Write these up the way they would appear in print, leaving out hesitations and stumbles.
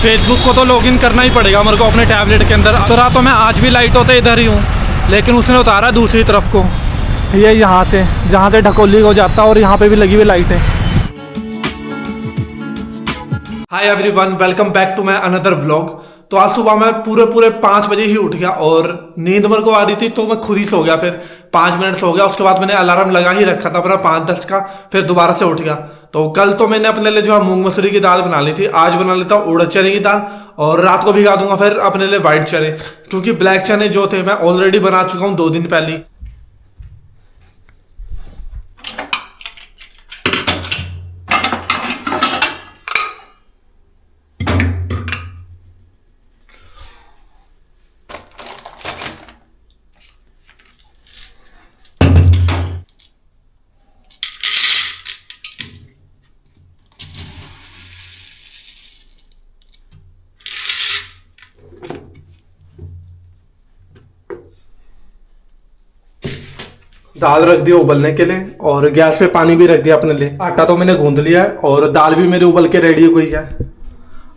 Facebook को तो login करना ही पड़ेगा मेरे को अपने टैबलेट के अंदर। उतरा तो मैं आज भी लाइटों से इधर ही हूँ, लेकिन उसने उतारा दूसरी तरफ को, ये यहाँ से जहाँ से ढकोली को जाता है, और यहाँ पे भी लगी हुई लाइट है। Hi everyone, welcome back to my another vlog. तो आज सुबह मैं पूरे 5 बजे ही उठ गया और नींद मेरे को आ रही थी तो मैं खुद ही सो गया। फिर 5 मिनट सो गया, उसके बाद मैंने अलार्म लगा ही रखा था अपना 5:10 का, फिर दोबारा से उठ गया। तो कल तो मैंने अपने लिए जो है मूंग मसूरी की दाल बना ली थी, आज बना लेता हूँ उड़द चने की दाल, और रात को भिगा दूंगा फिर अपने लिए व्हाइट चने, क्योंकि ब्लैक चने जो थे मैं ऑलरेडी बना चुका हूँ 2 दिन पहले। दाल रख दिया उबलने के लिए और गैस पे पानी भी रख दिया अपने लिए। आटा तो मैंने गूंद लिया है और दाल भी मेरी उबल के रेडी हो गई है।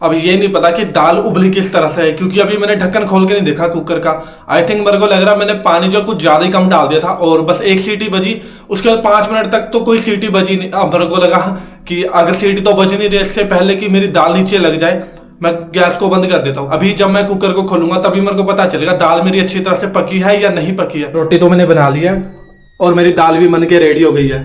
अब ये नहीं पता कि दाल उबली किस तरह से है, क्योंकि अभी मैंने ढक्कन खोल के नहीं देखा कुकर का। आई थिंक मेरे को लग रहा है मैंने पानी जो कुछ ज्यादा ही कम डाल दिया था, और बस 1 सीटी बजी, उसके बाद 5 मिनट तक तो कोई सीटी बजी नहीं। अब मेरे को लगा कि अगर सीटी तो बजी नहीं रही, इससे पहले कि मेरी दाल नीचे लग जाए मैं गैस को बंद कर देता हूँ। अभी जब मैं कुकर को खोलूंगा तभी मेरे को पता चलेगा दाल मेरी अच्छी तरह से पकी है या नहीं पकी है। रोटी तो मैंने बना ली है और मेरी दाल भी बन के रेडी हो गई है,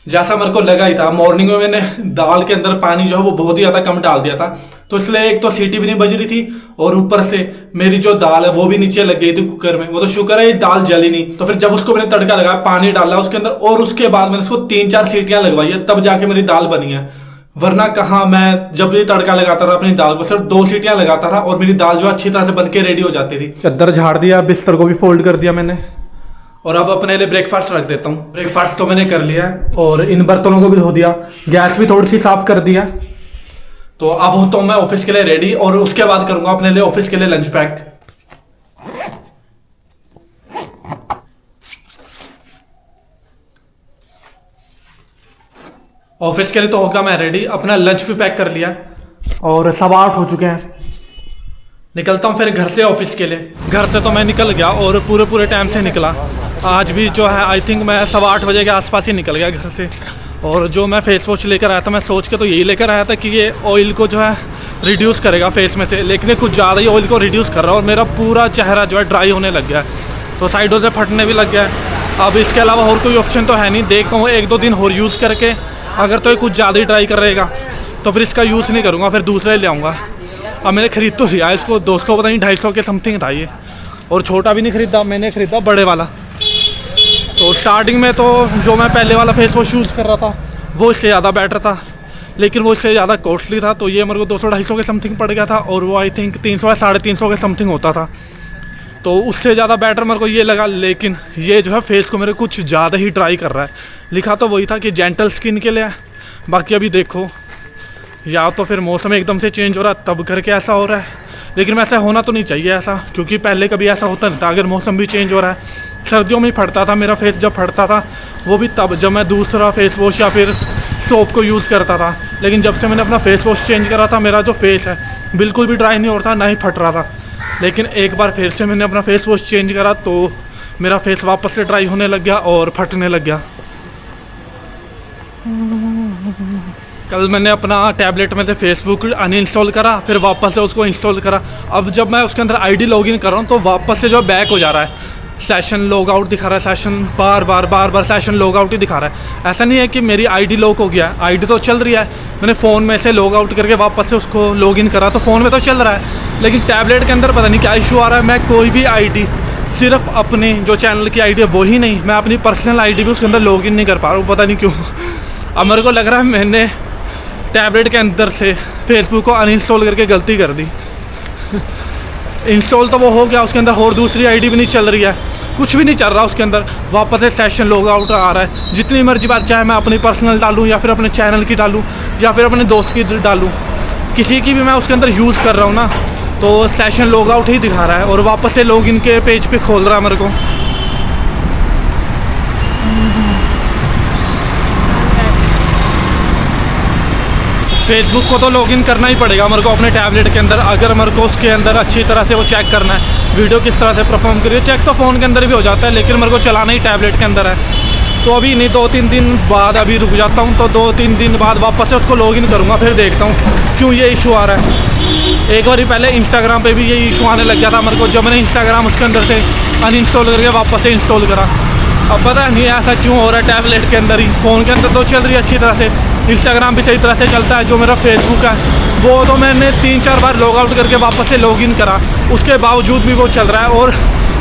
जैसा मेरे को लगा ही था। मॉर्निंग में मैंने दाल के अंदर पानी जो है वो बहुत ही ज्यादा कम डाल दिया था, तो इसलिए एक तो सीटी भी नहीं बज रही थी और ऊपर से मेरी जो दाल है वो भी नीचे लग गई थी कुकर में। वो तो शुक्र है ये दाल जली नहीं। तो फिर जब उसको मैंने तड़का लगाया, पानी डाला उसके अंदर, और उसके बाद मैंने उसको 3-4 सीटियां लगवाई है, तब जाके मेरी दाल बनी है। वरना कहाँ, मैं जब भी तड़का लगाता रहा अपनी दाल को सिर्फ 2 सीटियां लगाता रहा और मेरी दाल जो अच्छी तरह से बन के रेडी हो जाती थी। चद्दर झाड़ दिया, बिस्तर को भी फोल्ड कर दिया मैंने, और अब अपने लिए ब्रेकफास्ट रख देता हूँ। ब्रेकफास्ट तो मैंने कर लिया है और इन बर्तनों को भी धो दिया, गैस भी थोड़ी सी साफ कर दिया। तो अब होता हूँ मैं ऑफिस के लिए रेडी, और उसके बाद करूंगा अपने लिए ऑफिस के लिए लंच पैक। ऑफिस के लिए तो होगा मैं रेडी, अपना लंच भी पैक कर लिया और 8:15 हो चुके हैं। निकलता हूँ फिर घर से ऑफिस के लिए। घर से तो मैं निकल गया और पूरे टाइम से निकला। आज भी जो है आई थिंक मैं 8:15 बजे के आसपास ही निकल गया घर से। और जो मैं फेस वॉश लेकर आया था, मैं सोच के तो यही लेकर आया था कि ये ऑयल को जो है रिड्यूस करेगा फेस में से, लेकिन ये कुछ ज़्यादा ही ऑयल को रिड्यूस कर रहा है और मेरा पूरा चेहरा जो है ड्राई होने लग गया है, तो साइडों से फटने भी लग गया है। अब इसके अलावा और कोई ऑप्शन तो है नहीं। देखता हूँ 1-2 दिन और यूज़ करके, अगर तो ये कुछ ज़्यादा ही ड्राई कर रहेगा तो फिर इसका यूज़ नहीं करूँगा, फिर दूसरा ही ले आऊँगा। अब मैंने खरीद तो लिया इसको, 200 पता नहीं 250 के समथिंग था ये, और छोटा भी नहीं खरीदा, मैंने खरीदा बड़े वाला। तो स्टार्टिंग में तो जो मैं पहले वाला फेस वॉश यूज़ कर रहा था वो इससे ज़्यादा बेटर था, लेकिन वो इससे ज़्यादा कॉस्टली था, तो ये मेरे को 200-250 के समथिंग पड़ गया था, और वो आई थिंक 300 या 350 के समथिंग होता था। तो उससे ज़्यादा बेटर मेरे को ये लगा, लेकिन ये जो है फेस को मेरे कुछ ज़्यादा ही ड्राई कर रहा है। लिखा तो वही था कि जेंटल स्किन के लिए, बाकी अभी देखो, या तो फिर मौसम एकदम से चेंज हो रहा है तब करके ऐसा हो रहा है, लेकिन ऐसा होना तो नहीं चाहिए ऐसा, क्योंकि पहले कभी ऐसा होता नहीं था। अगर मौसम भी चेंज हो रहा है, सर्दियों में ही फटता था मेरा फेस, जब फटता था वो भी तब जब मैं दूसरा फेस वॉश या फिर सोप को यूज़ करता था, लेकिन जब से मैंने अपना फेस वॉश चेंज करा था, मेरा जो फेस है बिल्कुल भी ड्राई नहीं हो रहा था, ना ही फट रहा था। लेकिन एक बार फिर से मैंने अपना फेस वॉश चेंज करा तो मेरा फेस वापस से ड्राई होने लग गया और फटने लग गया। कल मैंने अपना टैबलेट में से फेसबुक अनइंस्टॉल करा, फिर वापस से उसको इंस्टॉल करा। अब जब मैं उसके अंदर आईडी लॉगिन कर रहा हूँ तो वापस से जो बैक हो जा रहा है, सेशन लॉग आउट दिखा रहा है, सेशन बार सेशन लॉग आउट ही दिखा रहा है। ऐसा नहीं है कि मेरी आईडी लॉक हो गया है, आईडी तो चल रही है। मैंने फ़ोन में से लॉग आउट करके वापस से उसको लॉगिन करा तो फ़ोन में तो चल रहा है, लेकिन टैबलेट के अंदर पता नहीं क्या इशू आ रहा है। मैं कोई भी आईडी, सिर्फ अपने जो चैनल की आईडी है वही नहीं, मैं अपनी पर्सनल आईडी भी उसके अंदर लॉगिन नहीं कर पा रहा हूँ, पता नहीं क्यों। अब मेरे को लग रहा है मैंने टैबलेट के अंदर से फेसबुक को अनइंस्टॉल करके गलती कर दी। इंस्टॉल तो वो हो गया, उसके अंदर और दूसरी आईडी भी नहीं चल रही है, कुछ भी नहीं चल रहा उसके अंदर। वापस से सेशन लॉग आउट आ रहा है। जितनी मर्जी बार चाहे मैं अपनी पर्सनल डालूँ या फिर अपने चैनल की डालूँ या फिर अपने दोस्त की डालूँ, किसी की भी मैं उसके अंदर यूज़ कर रहा हूँ ना, तो सेशन लॉग आउट ही दिखा रहा है और वापस से लॉगिन के पेज पे खोल रहा है मेरे को। फेसबुक को तो लॉगिन करना ही पड़ेगा मेरे को अपने टैबलेट के अंदर, अगर मेरे को उसके अंदर अच्छी तरह से वो चेक करना है वीडियो किस तरह से परफॉर्म करिए। चेक तो फ़ोन के अंदर भी हो जाता है, लेकिन मेरे को चलाना ही टैबलेट के अंदर है। तो अभी नहीं, 2-3 दिन बाद अभी रुक जाता हूँ, तो 2-3 दिन बाद वापस से उसको लॉगिन करूँगा, फिर देखता हूँ क्यों ये इशू आ रहा है। एक बार पहले इंस्टाग्राम पे भी ये इशू आने लग गया था मेरे को, जब मैंने इंस्टाग्राम उसके अंदर से अनइंस्टॉल करके वापस से इंस्टॉल करा। अब पता नहीं ऐसा क्यों हो रहा है टैबलेट के अंदर ही। फ़ोन के अंदर तो चल रही है अच्छी तरह से, इंस्टाग्राम भी सही तरह से चलता है। जो मेरा फेसबुक है वो तो मैंने 3-4 बार लॉग आउट करके वापस से लॉगिन करा, उसके बावजूद भी वो चल रहा है। और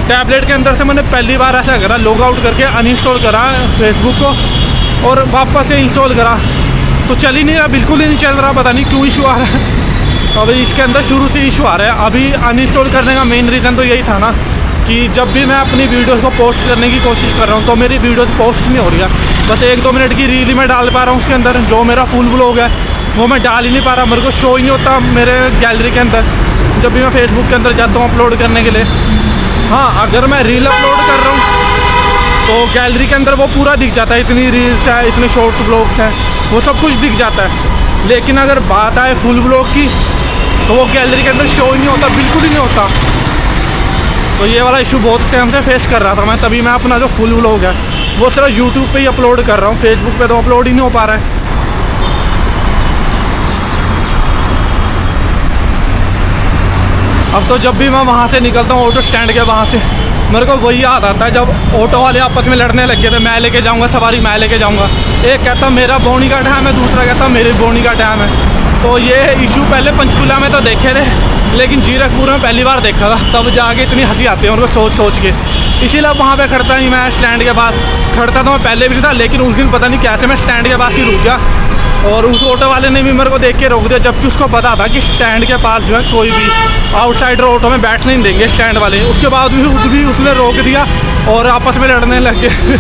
टैबलेट के अंदर से मैंने पहली बार ऐसा करा, लॉग आउट करके अनइंस्टॉल करा फेसबुक को और वापस से इंस्टॉल करा, तो चल ही नहीं रहा, बिल्कुल ही नहीं चल रहा। पता नहीं क्यों इशू आ रहा है। अभी इसके अंदर शुरू से इशू आ रहा है। अभी अनइंस्टॉल करने का मेन रीज़न तो यही था ना कि जब भी मैं अपनी वीडियोस को पोस्ट करने की कोशिश कर रहा हूँ तो मेरी वीडियोस पोस्ट नहीं हो रही है। बस 1-2 मिनट की रील ही मैं डाल पा रहा हूँ उसके अंदर। जो मेरा फुल व्लॉग है वो मैं डाल ही नहीं पा रहा, मेरे को शो ही नहीं होता मेरे गैलरी के अंदर जब भी मैं फेसबुक के अंदर जाता हूँ अपलोड करने के लिए। हाँ, अगर मैं रील अपलोड कर रहा हूँ तो गैलरी के अंदर वो पूरा दिख जाता है, इतनी रील्स है, इतने शॉर्ट व्लॉग्स हैं, वो सब कुछ दिख जाता है। लेकिन अगर बात आए फुल व्लॉग की तो वो गैलरी के अंदर शो ही नहीं होता, बिल्कुल ही नहीं होता। तो ये वाला इशू बहुत टाइम से फेस कर रहा था मैं, तभी मैं अपना जो फुल व्लॉग है वो सिर्फ यूट्यूब पे ही अपलोड कर रहा हूँ, फेसबुक पे तो अपलोड ही नहीं हो पा रहा है। अब तो जब भी मैं वहाँ से निकलता हूँ ऑटो स्टैंड के वहाँ से, मेरे को वही याद आता है जब ऑटो वाले आपस में लड़ने लग गए थे, मैं लेके जाऊँगा सवारी, मैं लेके जाऊँगा। एक कहता मेरा बोनी का टाइम है, दूसरा कहता मेरे बोनी का टाइम है। तो ये इशू पहले पंचकूला में तो देखे थे, लेकिन जीरकपुर में पहली बार देखा था, तब जाके इतनी हंसी आती है उनको सोच के। इसीलिए वहाँ पे खड़ता नहीं मैं स्टैंड के पास। खड़ता तो मैं पहले भी नहीं था, लेकिन उस दिन पता नहीं कैसे मैं स्टैंड के पास ही रुक गया और उस ऑटो वाले ने भी मेरे को देख के रोक दिया, जबकि उसको पता था कि स्टैंड के पास जो है कोई भी आउटसाइडर ऑटो में बैठने नहीं देंगे स्टैंड वाले। उसके बाद भी उसने रोक दिया और आपस में लड़ने लग गए।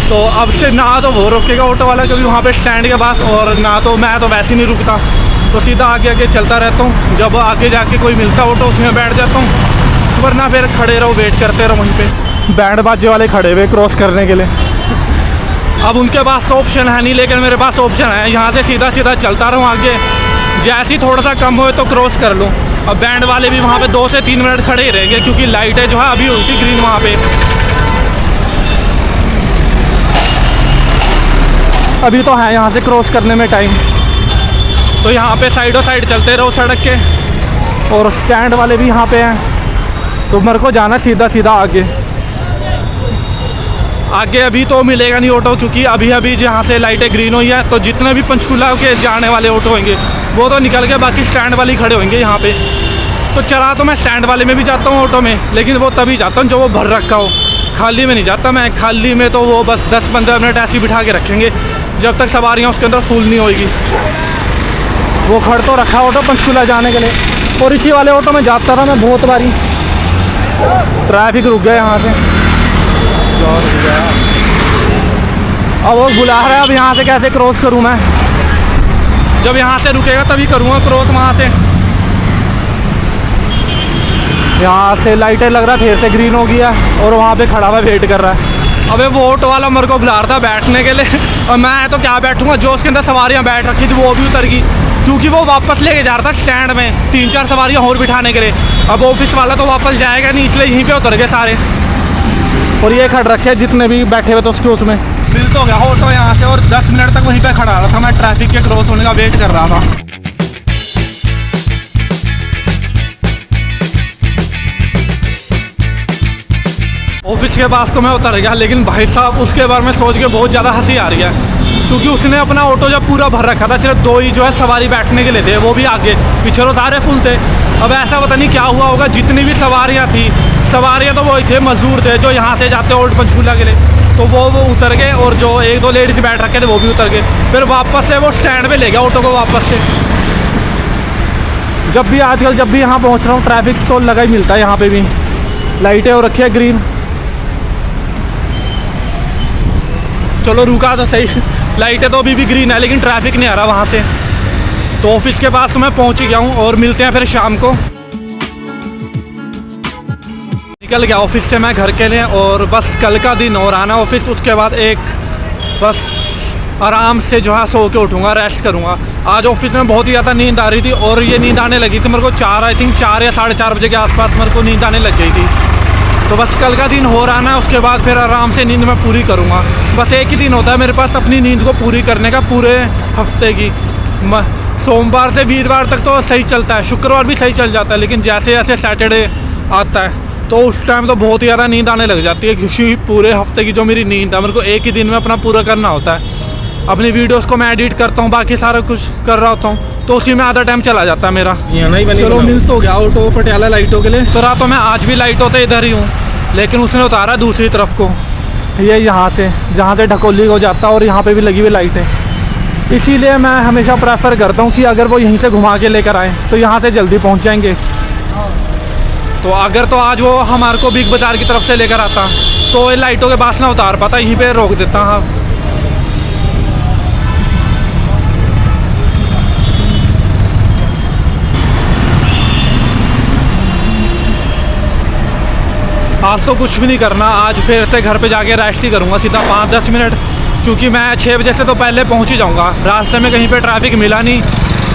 तो अब से ना तो वो रोकेगा ऑटो वाला क्योंकि वहाँ पे स्टैंड के पास, और ना तो मैं तो वैसे ही नहीं रुकता, तो सीधा आगे आगे चलता रहता हूँ। जब आगे जाके कोई मिलता ऑटो उसमें बैठ जाता हूँ, वरना फिर खड़े रहो, वेट करते रहो वहीं पे। बैंड बाजे वाले खड़े हुए क्रॉस करने के लिए। अब उनके पास तो ऑप्शन है नहीं, लेकिन मेरे पास ऑप्शन है, यहाँ से सीधा सीधा चलता रहूँ आगे, जैसे ही थोड़ा सा कम हो तो क्रॉस कर लूँ। अब बैंड वाले भी वहाँ पे 2 से 3 मिनट खड़े ही रहेंगे क्योंकि लाइटें जो है अभी हुई थी ग्रीन वहाँ पे। अभी तो है यहाँ से क्रॉस करने में टाइम, तो यहाँ पे साइडों साइड चलते रहो सड़क के, और स्टैंड वाले भी यहाँ पे हैं, तो मेरे को जाना सीधा सीधा आगे। अभी तो मिलेगा नहीं ऑटो, क्योंकि अभी जहाँ से लाइटें ग्रीन हुई है तो जितने भी पंचकूला के जाने वाले ऑटो होंगे वो तो निकल के बाकी स्टैंड वाले खड़े होंगे यहाँ पे। तो चला तो मैं स्टैंड वाले में भी जाता हूँ ऑटो में, लेकिन वो तभी जाता हूँ जो वो भर रखा हो, खाली में नहीं जाता मैं। खाली में तो वो बस 10-15 मिनट ऐसे बिठा के रखेंगे जब तक सवारियाँ उसके अंदर फुल नहीं होगी। वो खड़ तो रखा ऑटो पंचकूला जाने के लिए, और इसी वाले ऑटो में जाता रहा मैं बहुत बारी। ट्रैफिक रुक गया यहाँ से, अब वो बुला रहा है, अब यहाँ से कैसे क्रॉस करूँ मैं? जब यहाँ से रुकेगा तभी करूँगा क्रॉस वहाँ से। यहाँ से लाइटें लग रहा है फिर से ग्रीन हो गया, और वहाँ पे खड़ा हुआ वेट कर रहा है। अबे वो ऑटो वाला मेरे को बुला रहा था बैठने के लिए, और मैं तो क्या बैठूंगा, जो उसके अंदर सवारियाँ बैठ रखी थी वो भी उतर गई, क्योंकि वो वापस लेके जा रहा था स्टैंड में 3-4 सवारियाँ और बिठाने के लिए। अब ऑफिस वाला तो वापस जाएगा नहीं, इसलिए यहीं पे उतर गए सारे, और ये खड़ रखे जितने भी बैठे हुए थे उसके उसमें। मिल तो गया ऑटो यहाँ से, और 10 मिनट तक वहीं पे खड़ा रहा था मैं, ट्रैफिक के क्रॉस होने का वेट कर रहा था। ऑफिस के पास तो मैं उतर गया, लेकिन भाई साहब उसके बारे में सोच के बहुत ज़्यादा हंसी आ रही है, क्योंकि उसने अपना ऑटो जब पूरा भर रखा था, सिर्फ 2 ही जो है सवारी बैठने के लिए थे, वो भी आगे, पीछे तो सारे फुल थे। अब ऐसा पता नहीं क्या हुआ होगा, जितनी भी सवारियाँ थी, सवारियाँ तो वही थे, मजदूर थे जो यहाँ से जाते ओल्ड पंचकूला के लिए, तो वो उतर गए, और जो 1-2 लेडीज बैठ रखे थे वो भी उतर गए। फिर वापस से वो स्टैंड पे ले गया ऑटो को वापस से। जब भी आजकल जब भी यहाँ पहुँच रहा हूँ ट्रैफिक तो लगा ही मिलता है, यहाँ पे भी लाइटें हो रखी है ग्रीन। चलो रुका तो सही, लाइटें तो अभी भी ग्रीन है, लेकिन ट्रैफिक नहीं आ रहा वहाँ से। तो ऑफिस के पास तो मैं पहुँच ही गया हूँ, और मिलते हैं फिर शाम को। निकल गया ऑफिस से मैं घर के लिए, और बस कल का दिन और आना ऑफिस, उसके बाद एक बस आराम से जो है सो के उठूँगा, रेस्ट करूँगा। आज ऑफिस में बहुत ही ज़्यादा नींद आ रही थी और ये नींद आने लगी थी मेरे को 4 या 4:30 बजे के आसपास मेरे को नींद आने लग गई थी। तो बस कल का दिन हो रहा ना, उसके बाद फिर आराम से नींद मैं पूरी करूँगा। बस एक ही दिन होता है मेरे पास अपनी नींद को पूरी करने का पूरे हफ्ते की। सोमवार से वीरवार तक तो सही चलता है, शुक्रवार भी सही चल जाता है, लेकिन जैसे जैसे सैटरडे आता है तो उस टाइम तो बहुत ही ज़्यादा नींद आने लग जाती है, क्योंकि पूरे हफ्ते की जो मेरी नींद है मेरे को एक ही दिन में अपना पूरा करना होता है। अपनी वीडियोस को मैं एडिट करता हूँ, बाकी सारा कुछ कर रहा होता हूँ, तो उसी में आधा टाइम चला जाता है मेरा। चलो मिल तो गया ऑटो पटियाला लाइटों के लिए। तो रात तो मैं आज भी लाइटों से इधर ही हूँ, लेकिन उसने उतारा दूसरी तरफ को, ये यहाँ से जहाँ से ढकोली को जाता है, और यहाँ पे भी लगी हुई लाइट है। इसीलिए मैं हमेशा प्रेफर करता हूँ कि अगर वो यहीं से घुमा के लेकर आए तो यहाँ से जल्दी पहुँच जाएंगे। तो अगर तो आज वो हमारे को बिग बाज़ार की तरफ से लेकर आता तो लाइटों के पास ना उतार पाता, यहीं पे रोक देता। हाँ, आज तो कुछ भी नहीं करना, आज फिर से घर पे जाके रेस्ट ही करूँगा सीधा 5-10 मिनट, क्योंकि मैं 6 बजे से तो पहले पहुँच ही जाऊँगा। रास्ते में कहीं पे ट्रैफिक मिला नहीं,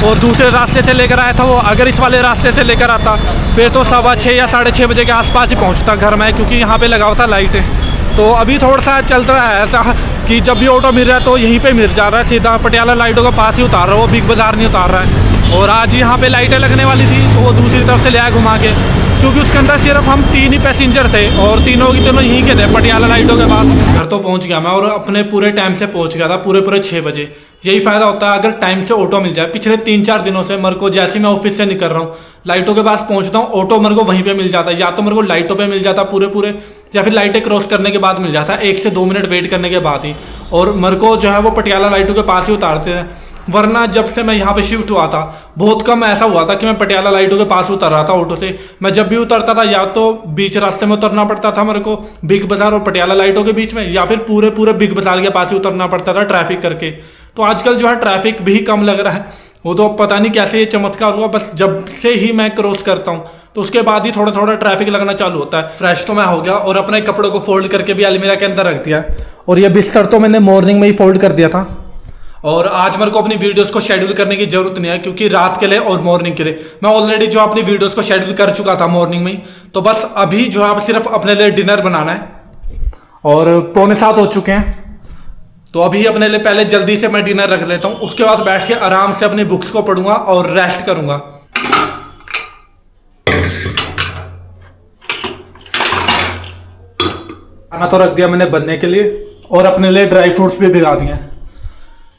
और दूसरे रास्ते से लेकर आया था वो, अगर इस वाले रास्ते से लेकर आता फिर तो 6:15 या 6:30 बजे के आसपास ही पहुँचता घर में, क्योंकि यहाँ पे लगा होता लाइट है। तो अभी थोड़ा सा चल रहा है ऐसा कि जब भी ऑटो मिल रहा है तो यहीं पे मिल जा रहा है, सीधा पटियाला लाइटों के पास ही उतार रहा है, वो बिग बाज़ार नहीं उतार रहा है। और आज यहाँ पे लाइटें लगने वाली थी तो वो दूसरी तरफ से ले आया घुमा के, क्योंकि उसके अंदर सिर्फ हम 3 ही पैसेंजर थे और तीनों की तीनों यहीं के थे पटियाला लाइटों के पास। घर तो पहुंच गया मैं, और अपने पूरे टाइम से पहुंच गया था, पूरे 6 बजे। यही फ़ायदा होता है अगर टाइम से ऑटो मिल जाए। पिछले 3-4 दिनों से मेरे को जैसे मैं ऑफिस से निकल रहा हूँ, लाइटों के पास पहुंचता हूँ, ऑटो मेरे को वहीं पे मिल जाता है, या तो मेरे को लाइटों पे मिल जाता पूरे, या फिर लाइटें क्रॉस करने के बाद मिल जाता है, 1 से 2 मिनट वेट करने के बाद ही। और मेरे को जो है वो पटियाला लाइटों के पास ही उतारते हैं, वरना जब से मैं यहाँ पे शिफ्ट हुआ था बहुत कम ऐसा हुआ था कि मैं पटियाला लाइटों के पास उतर रहा था ऑटो से। मैं जब भी उतरता था या तो बीच रास्ते में उतरना पड़ता था मेरे को बिग बाज़ार और पटियाला लाइटों के बीच में, या फिर पूरे बिग बाज़ार के पास ही उतरना पड़ता था ट्रैफिक करके। तो आजकल जो है ट्रैफिक भी कम लग रहा है, वो तो पता नहीं कैसे ये चमत्कार हुआ, बस जब से ही मैं क्रॉस करता हूँ तो उसके बाद ही थोड़ा ट्रैफिक लगना चालू होता है। फ्रेश तो मैं हो गया और अपने कपड़ों को फोल्ड करके भी अलमीरा के अंदर रख दिया, और ये बिस्तर तो मैंने मॉर्निंग में ही फोल्ड कर दिया था। और आज मेरे को अपनी वीडियोस को शेड्यूल करने की जरूरत नहीं है, क्योंकि रात के लिए और मॉर्निंग के लिए मैं ऑलरेडी जो अपनी वीडियोस को शेड्यूल कर चुका था मॉर्निंग में ही। तो बस अभी जो है सिर्फ अपने लिए डिनर बनाना है, और 6:45 हो चुके हैं। तो अभी अपने लिए पहले जल्दी से मैं डिनर रख लेता हूँ, उसके बाद बैठ के आराम से अपनी बुक्स को पढ़ूंगा और रेस्ट करूंगा। खाना तो रख दिया मैंने बनने के लिए, और अपने लिए ड्राई फ्रूट्स भी भिगा दिए।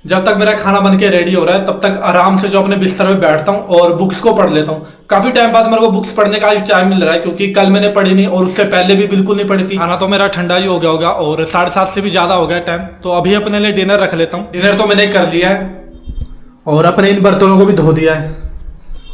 जब तक मेरा खाना बन के रेडी हो रहा है तब तक आराम से जो अपने बिस्तर में बैठता हूँ और बुक्स को पढ़ लेता हूँ। काफी टाइम बाद मेरे को बुक्स पढ़ने का टाइम मिल रहा है, क्योंकि कल मैंने पढ़ी नहीं और उससे पहले भी बिल्कुल नहीं पढ़ी थी। खाना तो मेरा ठंडा ही हो गया होगा, और 7:30 से भी ज्यादा हो गया टाइम। तो अभी अपने लिए डिनर रख लेता हूँ। डिनर तो मैंने कर लिया है, और अपने इन बर्तनों को भी धो दिया है,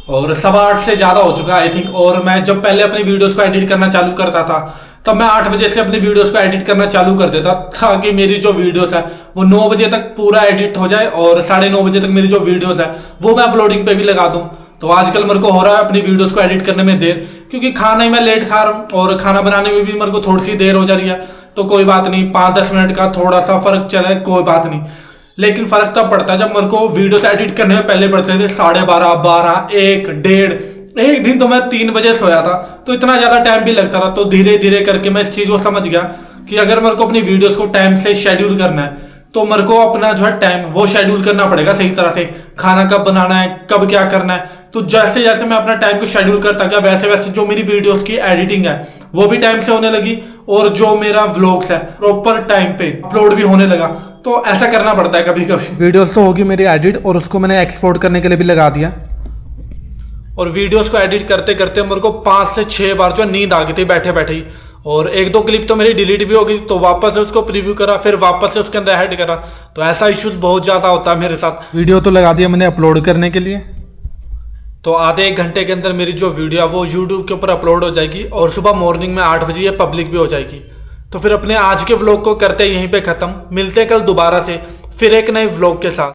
और 8:15 से ज्यादा हो चुका है आई थिंक। और मैं जब पहले अपनी वीडियोस को एडिट करना चालू करता था तब मैं 8 बजे से अपनी वीडियोस को एडिट करना चालू कर देता, ताकि मेरी जो वीडियोस है वो 9 बजे तक पूरा एडिट हो जाए, और 9:30 बजे तक मेरी जो वीडियोस है वो मैं अपलोडिंग पे भी लगा दूं। तो आजकल मेरे को हो रहा है अपनी वीडियोस को एडिट करने में देर, क्योंकि खाना ही मैं लेट खा रहा हूँ, और खाना बनाने में भी मेरे को थोड़ी सी देर हो जा रही है। तो कोई बात नहीं, 5-10 मिनट का थोड़ा सा फर्क चले कोई बात नहीं, लेकिन फर्क तब पड़ता है जब मेरे को वीडियोस एडिट करने में पहले पड़ते थे 12:30, 12, 1, 1:30। एक दिन तो मैं 3 बजे सोया था, तो इतना ज्यादा टाइम भी लगता था। तो धीरे धीरे करके मैं इस चीज को समझ गया कि अगर मेरे को अपनी वीडियोस को टाइम से शेड्यूल करना है तो मेरे को अपना जो है टाइम वो शेड्यूल करना पड़ेगा सही तरह से। खाना कब बनाना है, कब क्या करना है। तो जैसे जैसे मैं अपना टाइम को शेड्यूल करता गया, वैसे वैसे जो मेरी वीडियोस की एडिटिंग है वो भी टाइम से होने लगी, और जो मेरा व्लॉग्स है प्रॉपर टाइम पे अपलोड भी होने लगा। तो ऐसा करना पड़ता है कभी कभी। वीडियोस तो होगी मेरी एडिट, और उसको मैंने एक्सपोर्ट करने के लिए भी लगा दिया। और वीडियोस को एडिट करते करते मेरे को 5 से 6 बार जो नींद आ गई थी बैठे बैठे ही, और 1-2 क्लिप तो मेरी डिलीट भी हो गई। तो वापस से उसको प्रीव्यू करा, फिर वापस से उसके अंदर ऐड करा। तो ऐसा इश्यूज बहुत ज्यादा होता है मेरे साथ। वीडियो तो लगा दिया मैंने अपलोड करने के लिए, तो आधे 1 घंटे के अंदर मेरी जो वीडियो है वो यूट्यूब के ऊपर अपलोड हो जाएगी, और सुबह मॉर्निंग में 8 बजे ये पब्लिक भी हो जाएगी। तो फिर अपने आज के व्लॉग को करते यहीं पे खत्म। मिलते कल दोबारा से फिर एक नए व्लॉग के साथ।